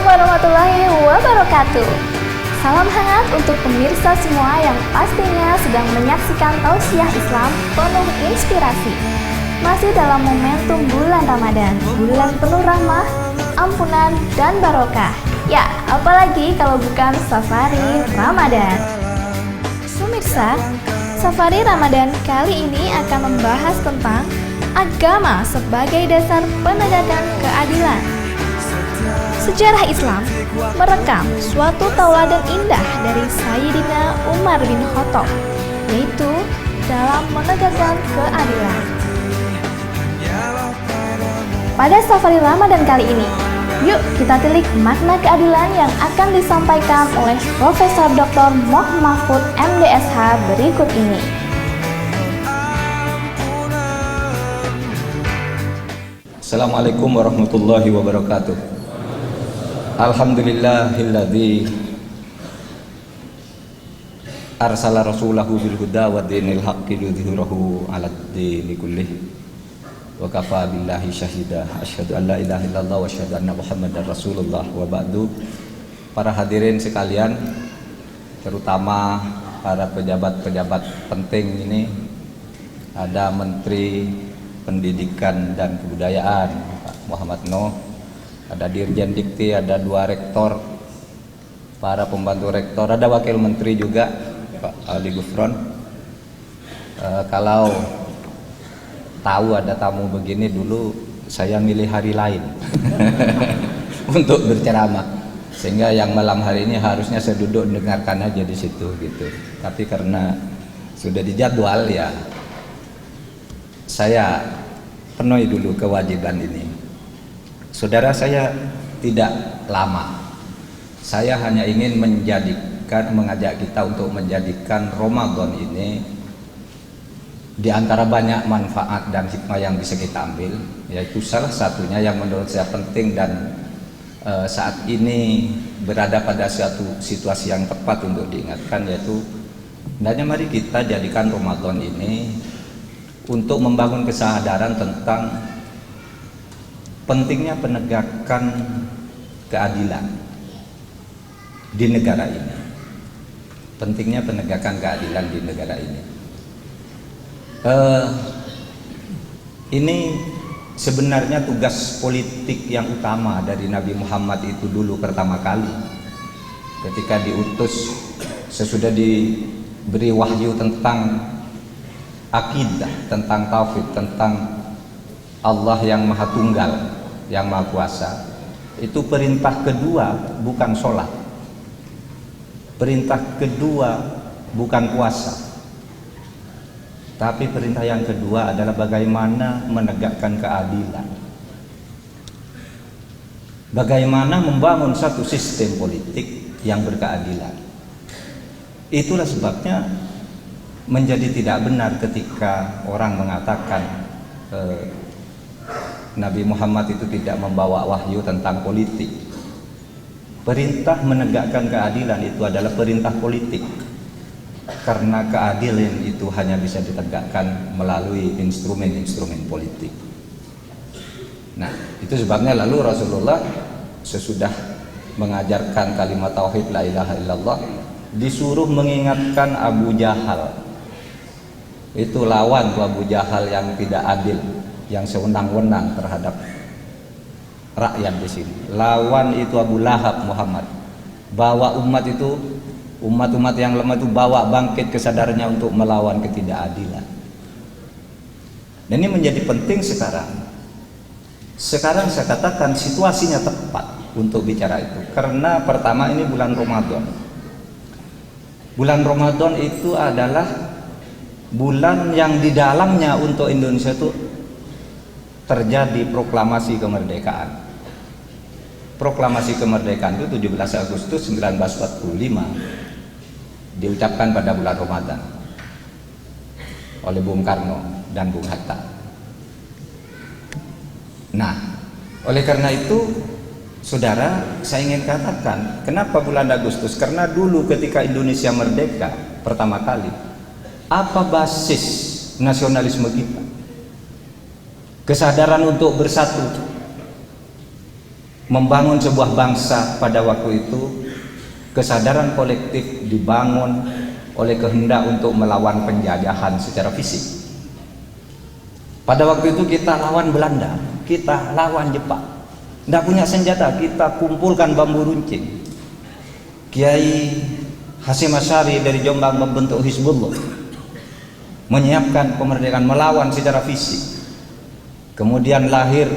warahmatullahi wabarakatuh. Salam hangat untuk pemirsa semua yang pastinya sedang menyaksikan tausiah Islam penuh inspirasi. Masih dalam momentum bulan Ramadan, bulan penuh rahmah, ampunan, dan barokah. Ya, apalagi kalau bukan Safari Ramadan. Pemirsa, Safari Ramadan kali ini akan membahas tentang agama sebagai dasar penegakan keadilan. Sejarah Islam merekam suatu tauladan indah dari Sayyidina Umar bin Khattab, yaitu dalam menegakkan keadilan. Pada Safari Ramadan kali ini, yuk kita telik makna keadilan yang akan disampaikan oleh Profesor Dr. Moh Mahfud MDSH berikut ini. Assalamualaikum warahmatullahi wabarakatuh. Alhamdulillahilladzi arsala rasulahu bil huda wa dinil haqqi liyudhhirahu 'alad dini kullih. Wa kafa billahi syahida. Asyhadu an la ilaha illallah wa asyhadu anna Muhammadar Rasulullah wa ba'du. Para hadirin sekalian, terutama para pejabat-pejabat penting ini, ada Menteri Pendidikan dan Kebudayaan Pak Muhammad Noh, ada Dirjen Dikti, ada 2 rektor, para pembantu rektor, ada wakil menteri juga Pak Ali Gufron. Kalau tahu ada tamu begini, dulu saya milih hari lain untuk berceramah, sehingga yang malam hari ini harusnya saya duduk mendengarkan aja di situ gitu. Tapi karena sudah dijadwal, ya saya penuhi dulu kewajiban ini. Saudara, saya tidak lama. Saya hanya ingin mengajak kita untuk menjadikan Ramadan ini, di antara banyak manfaat dan hikmah yang bisa kita ambil, yaitu salah satunya yang menurut saya penting dan saat ini berada pada suatu situasi yang tepat untuk diingatkan, yaitu hendaknya mari kita jadikan Ramadan ini untuk membangun kesadaran tentang pentingnya penegakan keadilan di negara ini. Pentingnya penegakan keadilan di negara ini. Ini sebenarnya tugas politik yang utama dari Nabi Muhammad itu dulu pertama kali ketika diutus, sesudah diberi wahyu tentang akidah, tentang tauhid, tentang Allah yang Maha Tunggal, yang Maha Kuasa. Itu perintah kedua bukan sholat, perintah kedua bukan puasa, tapi perintah yang kedua adalah bagaimana menegakkan keadilan, bagaimana membangun satu sistem politik yang berkeadilan. Itulah sebabnya menjadi tidak benar ketika orang mengatakan Nabi Muhammad itu tidak membawa wahyu tentang politik. Perintah menegakkan keadilan itu adalah perintah politik, karena keadilan itu hanya bisa ditegakkan melalui instrumen-instrumen politik. Nah, itu sebabnya lalu Rasulullah sesudah mengajarkan kalimat tauhid la ilaha illallah, disuruh mengingatkan Abu Jahal. Itu lawan tuh Abu Jahal yang tidak adil, yang sewenang-wenang terhadap rakyat di sini. Lawan itu Abu Lahab Muhammad. Bawa umat yang lemah itu bawa bangkit kesadarannya untuk melawan ketidakadilan. Dan ini menjadi penting sekarang. Sekarang saya katakan situasinya tepat untuk bicara itu, karena pertama ini bulan Ramadan. Bulan Ramadan itu adalah bulan yang di dalamnya untuk Indonesia itu terjadi proklamasi kemerdekaan. Proklamasi kemerdekaan itu 17 Agustus 1945 diucapkan pada bulan Ramadan oleh Bung Karno dan Bung Hatta. Nah, oleh karena itu, saudara, saya ingin katakan, kenapa bulan Agustus? Karena dulu ketika Indonesia merdeka pertama kali, apa basis nasionalisme kita? Kesadaran untuk bersatu. membangun sebuah bangsa pada waktu itu, kesadaran kolektif dibangun oleh kehendak untuk melawan penjajahan secara fisik. Pada waktu itu kita lawan Belanda, kita lawan Jepang. Tidak punya senjata, kita kumpulkan bambu runcing. Kiai Hasyim Asy'ari dari Jombang membentuk Hizbullah, menyiapkan kemerdekaan, melawan secara fisik. Kemudian lahir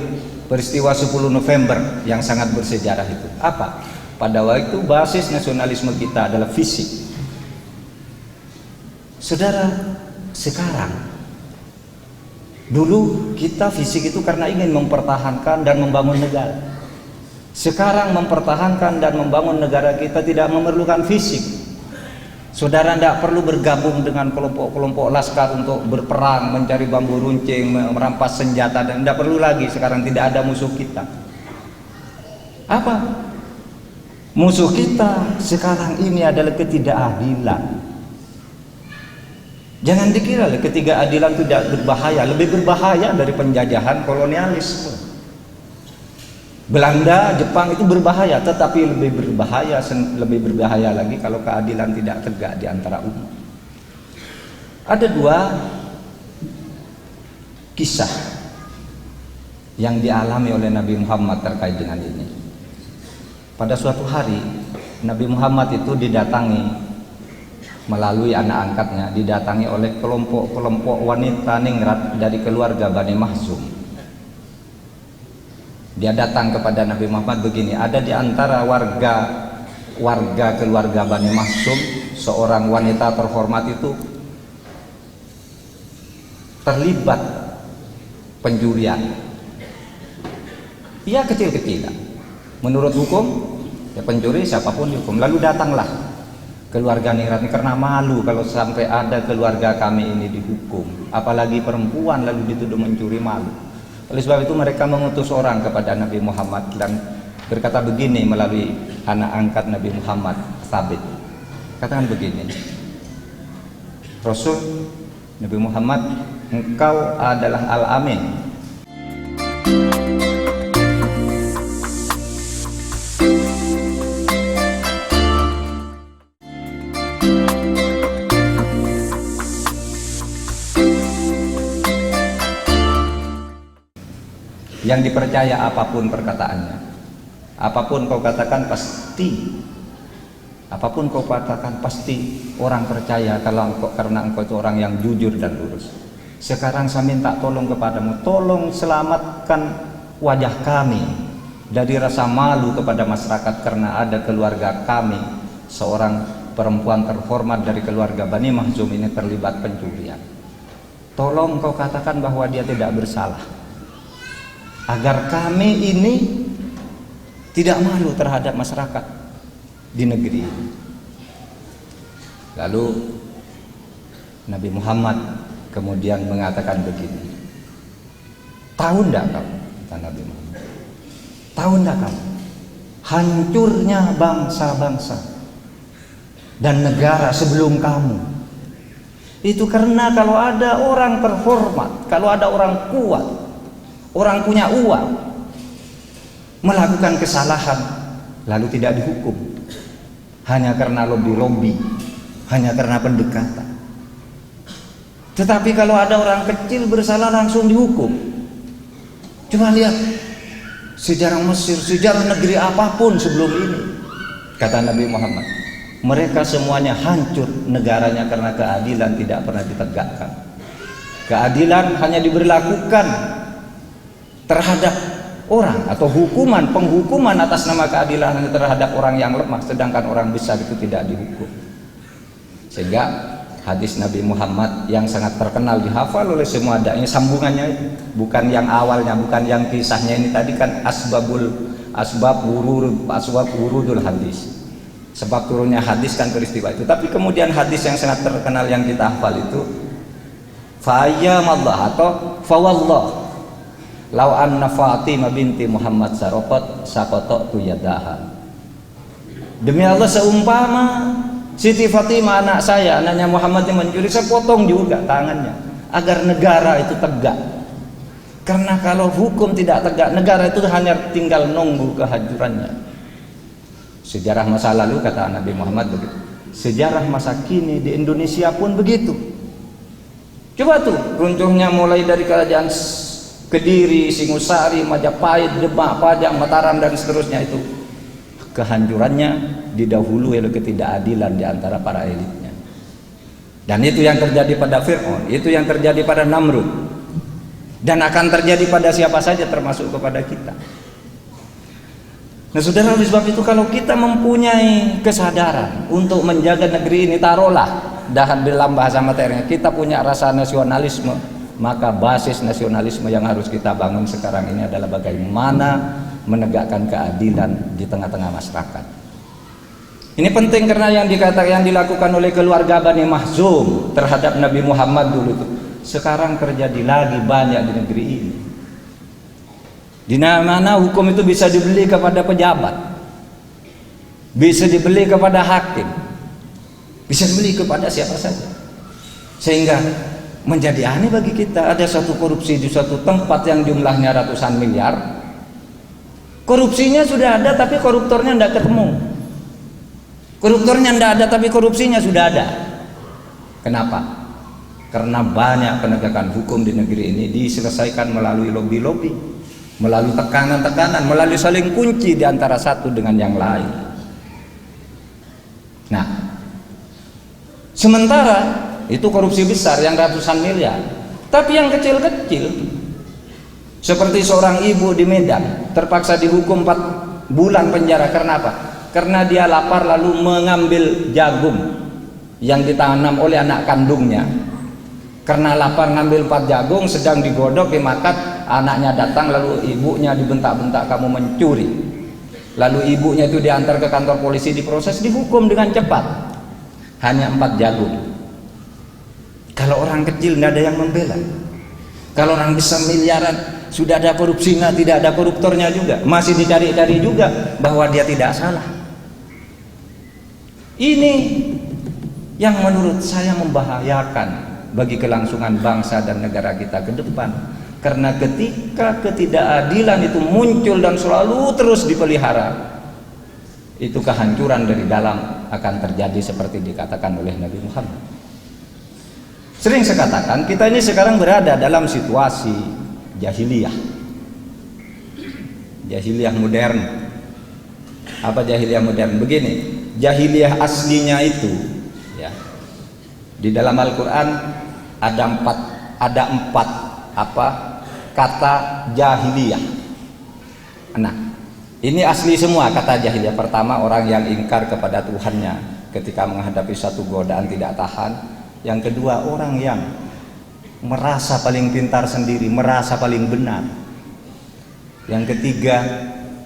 peristiwa 10 November yang sangat bersejarah itu. Apa? Pada waktu itu basis nasionalisme kita adalah fisik. Saudara, sekarang, dulu kita fisik itu karena ingin mempertahankan dan membangun negara. Sekarang mempertahankan dan membangun negara kita tidak memerlukan fisik. Saudara tidak perlu bergabung dengan kelompok-kelompok laskar untuk berperang, mencari bambu runcing, merampas senjata, dan tidak perlu lagi. Sekarang tidak ada musuh kita. Apa? Musuh kita sekarang ini adalah ketidakadilan. Jangan dikira ketidakadilan tidak berbahaya, lebih berbahaya dari penjajahan kolonialisme. Belanda, Jepang itu berbahaya, tetapi lebih berbahaya lagi kalau keadilan tidak tegak di antara umat. Ada dua kisah yang dialami oleh Nabi Muhammad terkait dengan ini. Pada suatu hari Nabi Muhammad itu didatangi melalui anak angkatnya, didatangi oleh kelompok-kelompok wanita ningrat dari keluarga Bani Mahzum. Dia datang kepada Nabi Muhammad begini, ada di antara warga keluarga Bani Mahzum seorang wanita terhormat itu terlibat pencurian. Ia kecil-kecilan. Menurut hukum, ya pencuri siapapun dihukum. Lalu datanglah keluarga ningrat ini karena malu kalau sampai ada keluarga kami ini dihukum, apalagi perempuan lalu dituduh mencuri, malu. Oleh sebab itu mereka mengutus orang kepada Nabi Muhammad dan berkata begini melalui anak angkat Nabi Muhammad, Thabit. Katakan begini, Rasul Nabi Muhammad, engkau adalah Al-Amin. Yang dipercaya apapun perkataannya, apapun kau katakan pasti, apapun kau katakan pasti orang percaya karena engkau itu orang yang jujur dan lurus. Sekarang saya minta tolong kepadamu, tolong selamatkan wajah kami dari rasa malu kepada masyarakat karena ada keluarga kami, seorang perempuan terhormat dari keluarga Bani Mahzum ini terlibat pencurian. Tolong kau katakan bahwa dia tidak bersalah, agar kami ini tidak malu terhadap masyarakat di negeri ini. Lalu Nabi Muhammad kemudian mengatakan begini, tahu enggak kamu, kata Nabi Muhammad, tahu enggak kamu hancurnya bangsa-bangsa dan negara sebelum kamu itu karena kalau ada orang terhormat, kalau ada orang kuat, orang punya uang melakukan kesalahan lalu tidak dihukum hanya karena lobby-lobby, hanya karena pendekatan. Tetapi kalau ada orang kecil bersalah langsung dihukum. Coba lihat sejarah Mesir, sejarah negeri apapun sebelum ini, kata Nabi Muhammad, mereka semuanya hancur negaranya karena keadilan tidak pernah ditegakkan. Keadilan hanya diberlakukan terhadap orang, atau penghukuman atas nama keadilan hanya terhadap orang yang lemah, sedangkan orang besar itu tidak dihukum. Sehingga hadis Nabi Muhammad yang sangat terkenal, dihafal oleh semua dai, sambungannya itu bukan yang awalnya, bukan yang kisahnya ini tadi kan asbab wurudul hadis, sebab turunnya hadis kan peristiwa itu. Tapi kemudian hadis yang sangat terkenal yang kita hafal itu, fa ayyamallah atau fawallah lau anna Fatimah binti Muhammad saqata yadaha. Demi Allah, seumpama Siti Fatimah anak saya, anaknya Muhammad yang mencuri, saya potong juga tangannya agar negara itu tegak. Karena kalau hukum tidak tegak, negara itu hanya tinggal nunggu kehancurannya. Sejarah masa lalu, kata Nabi Muhammad begitu, sejarah masa kini di Indonesia pun begitu. Coba tuh runtuhnya mulai dari kerajaan Kediri, Singosari, Majapahit, Demak, Padang, Mataram dan seterusnya, itu kehancurannya didahului oleh ketidakadilan di antara para elitnya. Dan itu yang terjadi pada Fir'aun, itu yang terjadi pada Namrud, dan akan terjadi pada siapa saja termasuk kepada kita. Nah saudara, oleh sebab itu kalau kita mempunyai kesadaran untuk menjaga negeri ini, taruhlah dalam bahasa materinya kita punya rasa nasionalisme, maka basis nasionalisme yang harus kita bangun sekarang ini adalah bagaimana menegakkan keadilan di tengah-tengah masyarakat. Ini penting karena yang dilakukan oleh keluarga Bani Mahzum terhadap Nabi Muhammad dulu itu sekarang terjadi lagi banyak di negeri ini. Di mana hukum itu bisa dibeli kepada pejabat, bisa dibeli kepada hakim, bisa dibeli kepada siapa saja, sehingga menjadi aneh bagi kita. Ada satu korupsi di suatu tempat yang jumlahnya ratusan miliar, korupsinya sudah ada tapi koruptornya tidak ketemu, koruptornya tidak ada tapi korupsinya sudah ada. Kenapa? Karena banyak penegakan hukum di negeri ini diselesaikan melalui lobby-lobby, melalui tekanan-tekanan, melalui saling kunci di antara satu dengan yang lain. Nah, sementara itu korupsi besar yang ratusan miliar, tapi yang kecil-kecil seperti seorang ibu di Medan terpaksa dihukum 4 bulan penjara. Karena apa? Karena dia lapar lalu mengambil jagung yang ditanam oleh anak kandungnya. Karena lapar ngambil 4 jagung, sedang digodok dimakan, anaknya datang lalu ibunya dibentak-bentak, kamu mencuri. Lalu ibunya itu diantar ke kantor polisi, diproses, dihukum dengan cepat. Hanya 4 jagung. Kalau orang kecil tidak ada yang membela. Kalau orang besar miliaran, sudah ada korupsinya, tidak ada koruptornya juga, masih dicari-cari juga bahwa dia tidak salah. Ini yang menurut saya membahayakan bagi kelangsungan bangsa dan negara kita ke depan. Karena ketika ketidakadilan itu muncul dan selalu terus dipelihara, itu kehancuran dari dalam akan terjadi seperti dikatakan oleh Nabi Muhammad. Sering saya katakan, kita ini sekarang berada dalam situasi jahiliyah, jahiliyah modern. Apa jahiliyah modern? Begini, jahiliyah aslinya itu ya, di dalam Al-Quran ada empat kata jahiliyah. Nah, ini asli semua kata jahiliyah. Pertama, orang yang ingkar kepada Tuhannya ketika menghadapi satu godaan tidak tahan. Yang kedua, orang yang merasa paling pintar sendiri, merasa paling benar. Yang ketiga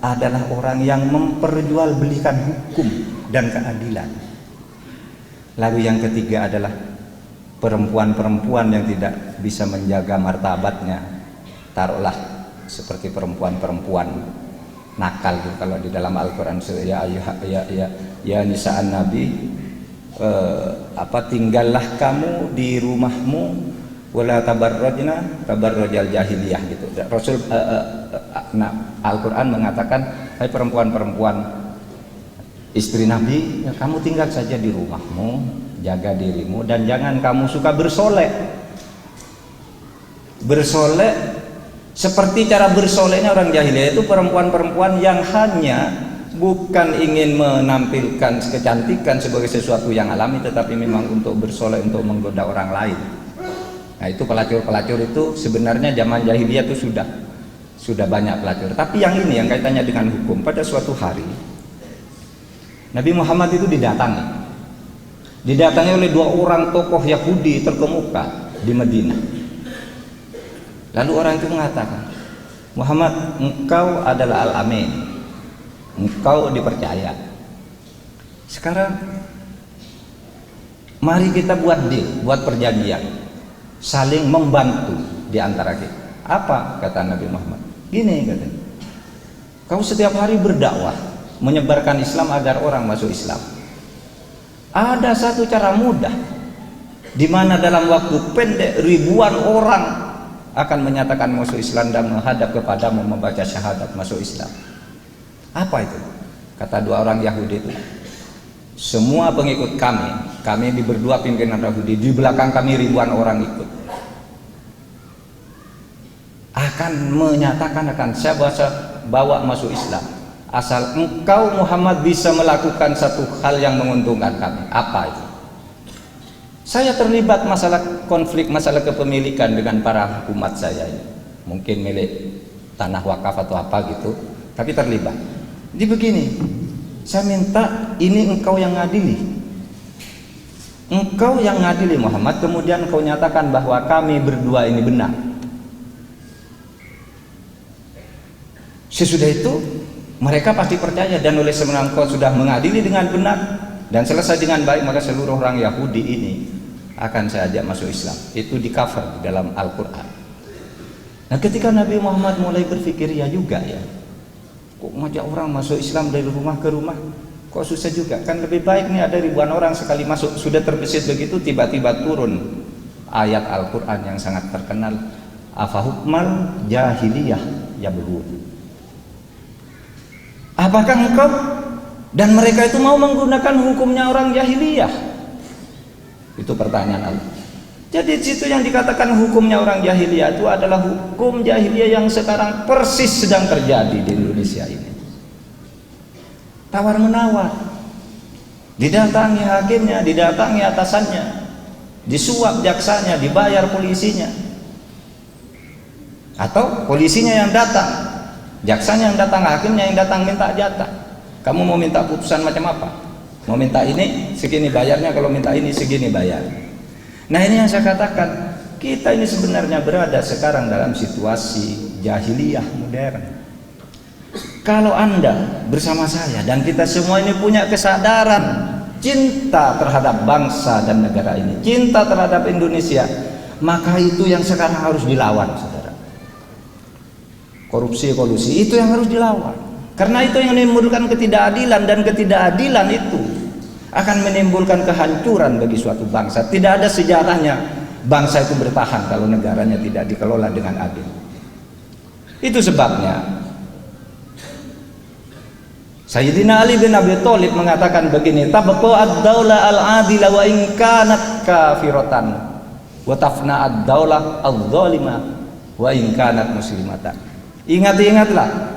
adalah orang yang memperjualbelikan hukum dan keadilan. Lalu yang ketiga adalah perempuan-perempuan yang tidak bisa menjaga martabatnya, taruhlah seperti perempuan-perempuan nakal gitu. Kalau di dalam Al-Quran ya nisa'an Nabi, tinggallah kamu di rumahmu wala tabarrajna tabarrujal jahiliyah gitu. Rasul Al-Quran mengatakan, hai perempuan-perempuan istri Nabi, ya, kamu tinggal saja di rumahmu, jaga dirimu, dan jangan kamu suka bersolek. Bersolek seperti cara bersoleknya orang jahiliyah, itu perempuan-perempuan yang hanya bukan ingin menampilkan kecantikan sebagai sesuatu yang alami, tetapi memang untuk bersolek, untuk menggoda orang lain. Nah, itu pelacur-pelacur itu sebenarnya zaman jahiliyah itu sudah banyak pelacur. Tapi yang ini yang kaitannya dengan hukum, pada suatu hari Nabi Muhammad itu didatangi oleh 2 orang tokoh Yahudi terkemuka di Madinah. Lalu orang itu mengatakan, Muhammad, engkau adalah Al-Amin, engkau dipercaya. Sekarang mari kita buat deal, buat perjanjian, saling membantu di antara kita. Apa kata Nabi Muhammad? Gini katanya, kau setiap hari berdakwah menyebarkan Islam agar orang masuk Islam. Ada satu cara mudah di mana dalam waktu pendek ribuan orang akan menyatakan masuk Islam dan menghadap kepadamu membaca syahadat masuk Islam. Apa itu? Kata dua orang Yahudi itu, semua pengikut kami di berdua pimpinan Yahudi, di belakang kami ribuan orang ikut, akan menyatakan akan saya bawa masuk Islam asal engkau Muhammad bisa melakukan satu hal yang menguntungkan kami. Apa itu? Saya terlibat masalah konflik, masalah kepemilikan dengan para umat saya ini, mungkin milik tanah wakaf atau apa gitu, tapi terlibat. Jadi begini, saya minta ini engkau yang ngadili, engkau yang ngadili Muhammad, kemudian engkau nyatakan bahwa kami berdua ini benar. Sesudah itu mereka pasti percaya, dan oleh sebab engkau sudah mengadili dengan benar dan selesai dengan baik, maka seluruh orang Yahudi ini akan saya ajak masuk Islam. Itu di cover di dalam Al-Quran. Nah, ketika Nabi Muhammad mulai berpikir, ya juga ya, kok ngajak orang masuk Islam dari rumah ke rumah, kok susah juga, kan lebih baik nih ada ribuan orang sekali masuk. Sudah terbesit begitu, tiba-tiba turun ayat Al-Quran yang sangat terkenal, afahukmal jahiliyah yabghun. Apakah engkau dan mereka itu mau menggunakan hukumnya orang jahiliyah? Itu pertanyaan Allah. Jadi situ yang dikatakan hukumnya orang jahiliyah itu adalah hukum jahiliyah yang sekarang persis sedang terjadi di Indonesia ini. Tawar menawar, didatangi hakimnya, didatangi atasannya, disuap jaksanya, dibayar polisinya, atau polisinya yang datang, jaksanya yang datang, hakimnya yang datang minta jatah. Kamu mau minta putusan macam apa? Mau minta ini segini bayarnya, kalau minta ini segini bayar. Nah, ini yang saya katakan, kita ini sebenarnya berada sekarang dalam situasi jahiliyah modern. Kalau Anda bersama saya dan kita semua ini punya kesadaran cinta terhadap bangsa dan negara ini, cinta terhadap Indonesia, maka itu yang sekarang harus dilawan, saudara. Korupsi, kolusi, itu yang harus dilawan. Karena itu yang menimbulkan ketidakadilan, dan ketidakadilan itu akan menimbulkan kehancuran bagi suatu bangsa. Tidak ada sejarahnya bangsa itu bertahan kalau negaranya tidak dikelola dengan adil. Itu sebabnya Sayyidina Ali bin Abi Thalib mengatakan begini, tabqa ad-daulah al-adila wa in kanat kafiratan wa tafna ad-daulah adh-dhalimah wa in kanat muslimatan. Ingat-ingatlah